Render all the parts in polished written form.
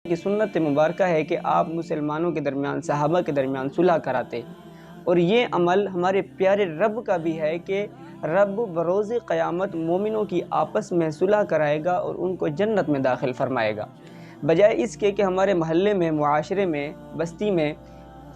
کی سنت مبارکہ ہے کہ آپ مسلمانوں کے درمیان صحابہ کے درمیان صلح کراتے، اور یہ عمل ہمارے پیارے رب کا بھی ہے کہ رب بروز قیامت مومنوں کی آپس میں صلح کرائے گا اور ان کو جنت میں داخل فرمائے گا، بجائے اس کے کہ ہمارے محلے میں، معاشرے میں، بستی میں،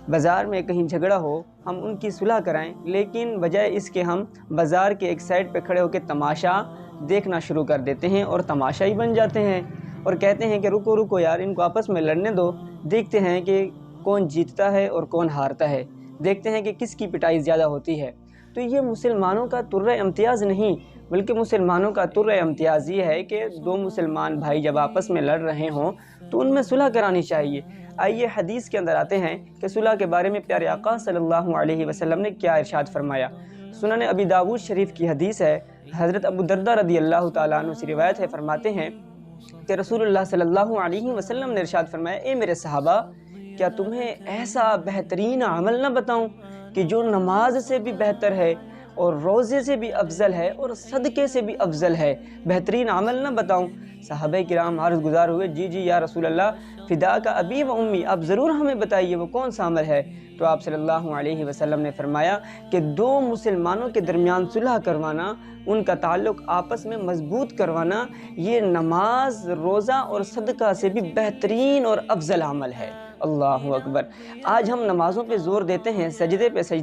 بازار میں کہیں جھگڑا ہو ہم ان کی صلح کرائیں، لیکن بجائے اس کے ہم بازار کے ایک سائڈ پہ کھڑے ہو کے تماشا دیکھنا شروع کر دیتے ہیں اور تماشائی بن جاتے ہیں اور کہتے ہیں کہ رکو رکو یار، ان کو آپس میں لڑنے دو، دیکھتے ہیں کہ کون جیتتا ہے اور کون ہارتا ہے، دیکھتے ہیں کہ کس کی پٹائی زیادہ ہوتی ہے۔ تو یہ مسلمانوں کا ترہ امتیاز نہیں، بلکہ مسلمانوں کا ترہ امتیاز یہ ہے کہ دو مسلمان بھائی جب آپس میں لڑ رہے ہوں تو ان میں صلح کرانی چاہیے۔ آئیے حدیث کے اندر آتے ہیں کہ صلح کے بارے میں پیارے آقا صلی اللہ علیہ وسلم نے کیا ارشاد فرمایا۔ سنن ابی داؤد شریف کی حدیث ہے، حضرت ابو دردہ رضی اللہ تعالیٰ عنہ سے روایت ہے، فرماتے ہیں کہ رسول اللہ صلی اللہ علیہ وسلم نے ارشاد فرمایا، اے میرے صحابہ، کیا تمہیں ایسا بہترین عمل نہ بتاؤں کہ جو نماز سے بھی بہتر ہے اور روزے سے بھی افضل ہے اور صدقے سے بھی افضل ہے، بہترین عمل نہ بتاؤں؟ صحابہ کرام عرض گزار ہوئے، جی جی یا رسول اللہ، فدا کا ابی و امی، آپ ضرور ہمیں بتائیے وہ کون سا عمل ہے؟ تو آپ صلی اللہ علیہ وسلم نے فرمایا کہ دو مسلمانوں کے درمیان صلح کروانا، ان کا تعلق آپس میں مضبوط کروانا، یہ نماز، روزہ اور صدقہ سے بھی بہترین اور افضل عمل ہے۔ اللہ اکبر! آج ہم نمازوں پہ زور دیتے ہیں، سجدے پہ سجدے